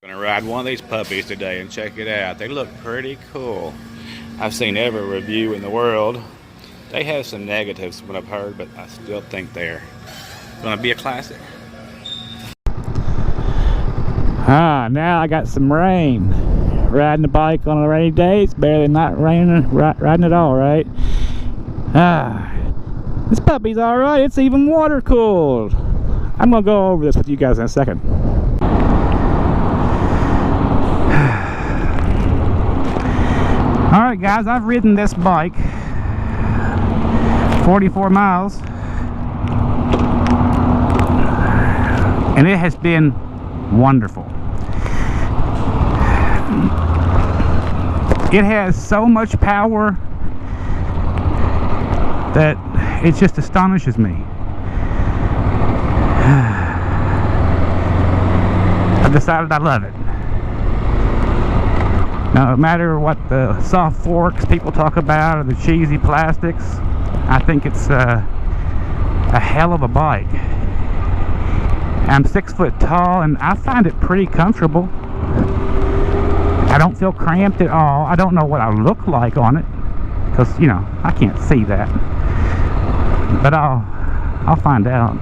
Gonna ride one of these puppies today and check it out. They look pretty cool. I've seen every review in the world. They have some negatives, what I've heard, but I still think they're gonna be a classic. Now I got some rain. Riding the bike on a rainy day, it's barely not raining, riding at all, right? This puppy's alright, it's even water cooled. I'm gonna go over this with you guys in a second. Alright guys, I've ridden this bike 44 miles and it has been wonderful. It has so much power that it just astonishes me. I've decided I love it. No matter what the soft forks people talk about or the cheesy plastics, I think it's a hell of a bike. I'm 6 foot tall and I find it pretty comfortable. I don't feel cramped at all. I don't know what I look like on it because, you know, I can't see that. But I'll find out.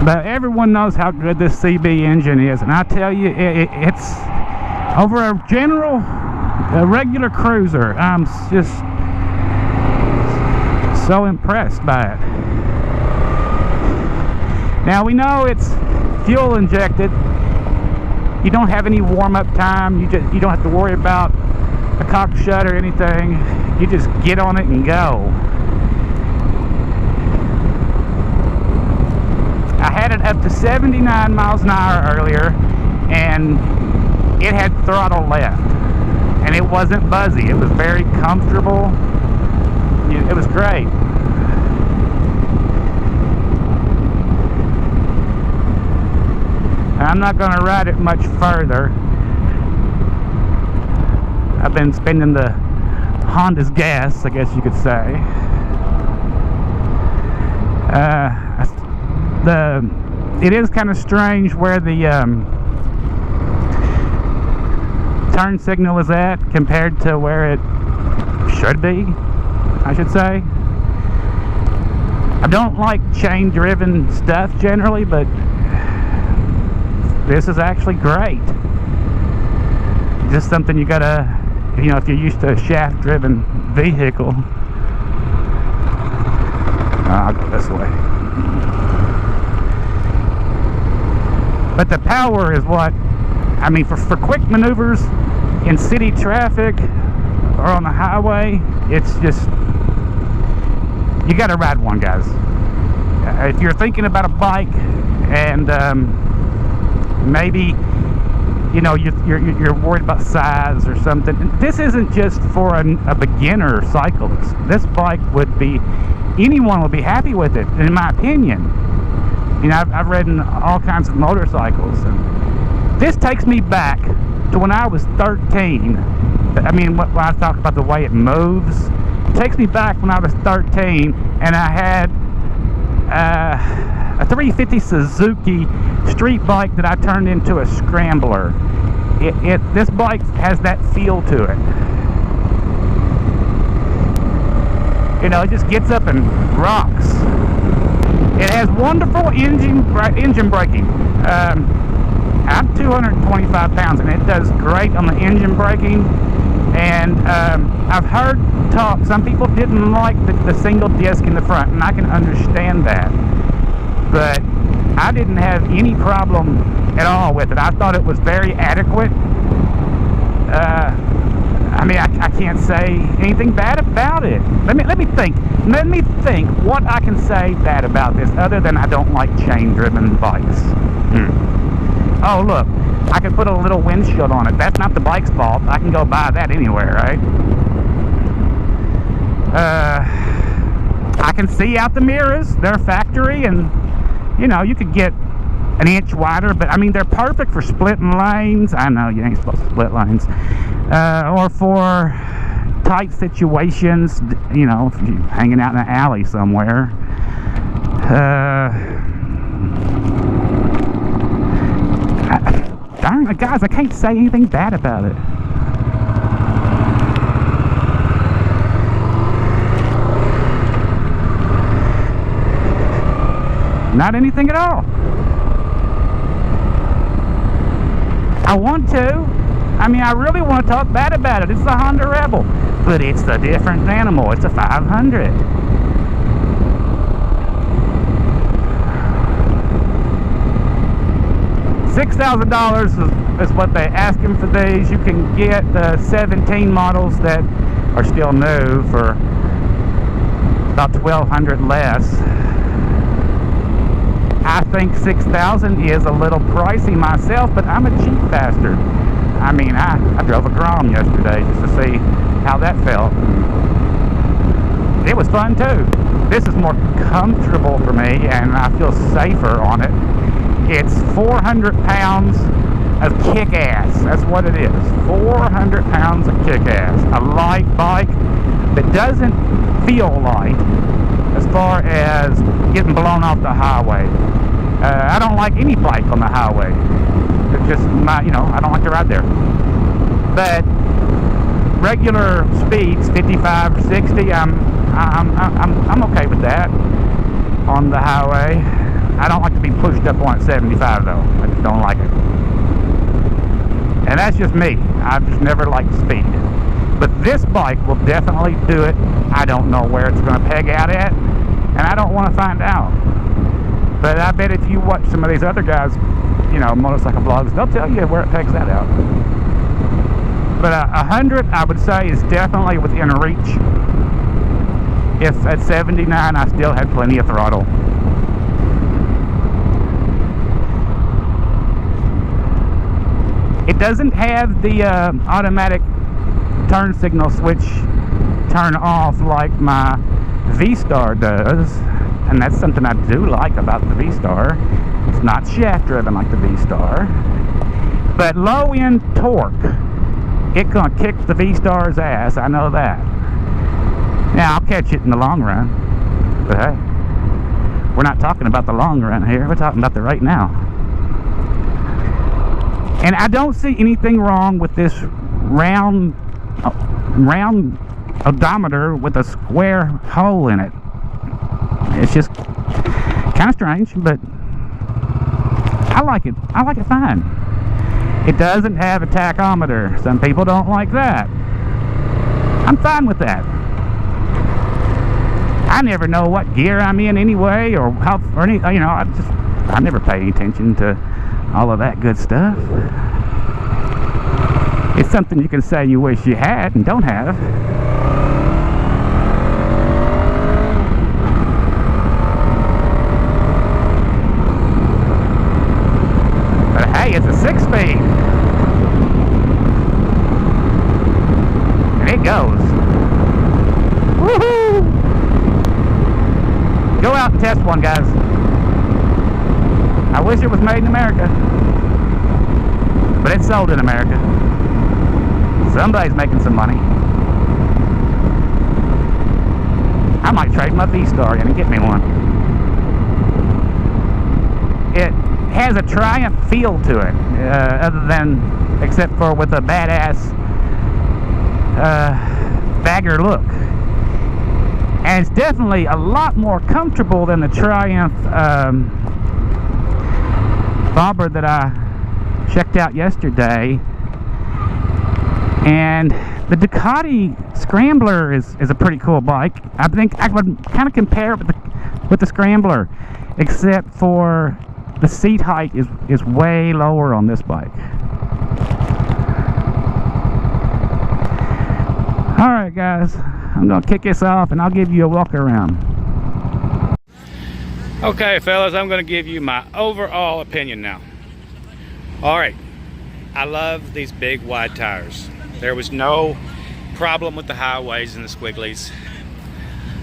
But everyone knows how good this CB engine is, and I tell you, it's over a regular cruiser. I'm just so impressed by it. Now we know it's fuel injected. You don't have any warm-up time. You don't have to worry about a cock shut or anything. You just get on it and go. I had it up to 79 miles an hour earlier, and it had throttle left, and it wasn't buzzy. It was very comfortable. It was great. I'm not going to ride it much further. I've been spending the Honda's gas, I guess you could say. It is kind of strange where the turn signal is at compared to where it should be, I should say. I don't like chain driven stuff generally, but this is actually great. Just something you gotta, you know, if you're used to a shaft driven vehicle. I'll go this way. But the power is what, I mean, for quick maneuvers in city traffic or on the highway, it's just, you gotta ride one, guys. If you're thinking about a bike and maybe, you know, you're worried about size or something, this isn't just for a beginner cyclist. This bike would be, anyone would be happy with it, in my opinion. You know, I've ridden all kinds of motorcycles, and this takes me back to when I was 13. I mean, when I talk about the way it moves, it takes me back when I was 13, and I had a 350 Suzuki street bike that I turned into a scrambler. This bike has that feel to it. You know, it just gets up and rocks. It has wonderful engine braking. I'm 225 pounds, and it does great on the engine braking. And I've heard talk, some people didn't like the single disc in the front, and I can understand that. But I didn't have any problem at all with it. I thought it was very adequate. I mean, I can't say anything bad about it. Let me think what I can say bad about this, other than I don't like chain-driven bikes. Oh, look, I can put a little windshield on it. That's not the bike's fault. I can go buy that anywhere, right? I can see out the mirrors. They're factory, and, you know, you could get an inch wider, but I mean, they're perfect for splitting lanes. I know you ain't supposed to split lanes, or for tight situations, you know, if you're hanging out in an alley somewhere. Darn it, guys, I can't say anything bad about it. Not anything at all. I want to. I mean, I really want to talk bad about it. It's a Honda Rebel, but it's a different animal. It's a 500. $6,000 is what they ask him for these. You can get the 17 models that are still new for about $1,200 less. I think $6,000 is a little pricey myself, but I'm a cheap bastard. I mean, I drove a Grom yesterday just to see how that felt. It was fun too. This is more comfortable for me, and I feel safer on it. It's 400 pounds of kick-ass. That's what it is. 400 pounds of kick-ass. A light bike that doesn't feel light as far as getting blown off the highway. I don't like any bike on the highway. It's just my, you know, I don't like to ride there. But regular speeds, 55 or 60, I'm okay with that on the highway. I don't like to be pushed up on at 75 though. I just don't like it. And that's just me. I've just never liked speed. But this bike will definitely do it. I don't know where it's going to peg out at, and I don't want to find out. But I bet if you watch some of these other guys, you know, motorcycle vlogs, they'll tell you where it pegs that out. But 100, I would say, is definitely within reach. If at 79, I still had plenty of throttle. It doesn't have the automatic turn signal switch turn off like my V-Star does, and that's something I do like about the V-Star. It's not shaft driven like the V-Star, but low end torque, it gonna kick the V-Star's ass. I know that. Now I'll catch it in the long run, but hey, we're not talking about the long run here. We're talking about the right now. And I don't see anything wrong with this round odometer with a square hole in it. It's just kind of strange, but I like it. I like it fine. It doesn't have a tachometer. Some people don't like that. I'm fine with that. I never know what gear I'm in anyway, or how, or any, you know, I never pay any attention to all of that good stuff. It's something you can say you wish you had and don't have. But hey, it's a 6-speed. And it goes. Woohoo! Go out and test one, guys. I wish it was made in America, but it's sold in America. Somebody's making some money. I might trade my V-Star in and get me one. It has a Triumph feel to it, other than, except for with a badass bagger look. And it's definitely a lot more comfortable than the Triumph bobber that I checked out yesterday. And the Ducati Scrambler is a pretty cool bike. I think I would kind of compare it with the Scrambler, except for the seat height is way lower on this bike. Alright guys, I'm going to kick this off and I'll give you a walk around. Okay fellas, I'm going to give you my overall opinion now. Alright, I love these big wide tires. There was no problem with the highways and the squigglies.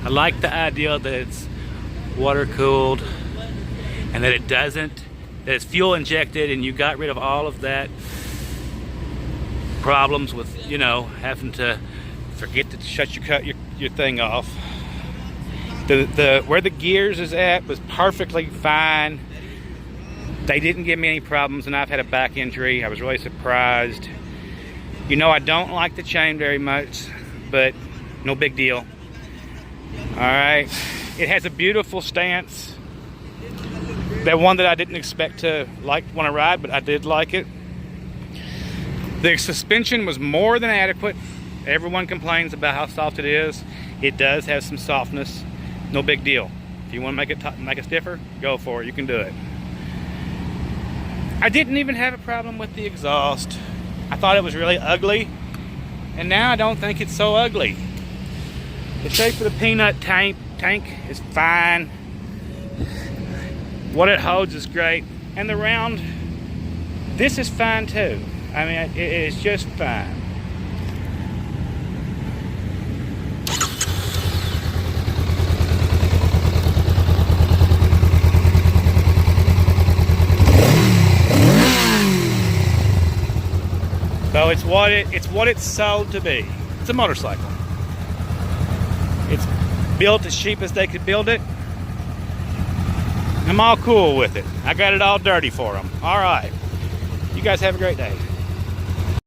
I like the idea that it's water cooled and that that it's fuel injected, and you got rid of all of that problems with, you know, having to forget to shut your thing off. The where the gears is at was perfectly fine. They didn't give me any problems, and I've had a back injury. I was really surprised. You know, I don't like the chain very much, but no big deal. All right, it has a beautiful stance. That one that I didn't expect to want to ride, but I did like it. The suspension was more than adequate. Everyone complains about how soft it is. It does have some softness. No big deal. If you want to make it stiffer, go for it. You can do it. I didn't even have a problem with the exhaust. I thought it was really ugly, and now I don't think it's so ugly. The shape of the peanut tank is fine. What it holds is great, and the round, this is fine too. I mean, it is just fine. So it's what it's sold to be. It's a motorcycle. It's built as cheap as they could build it. I'm all cool with it. I got it all dirty for them. All right. You guys have a great day.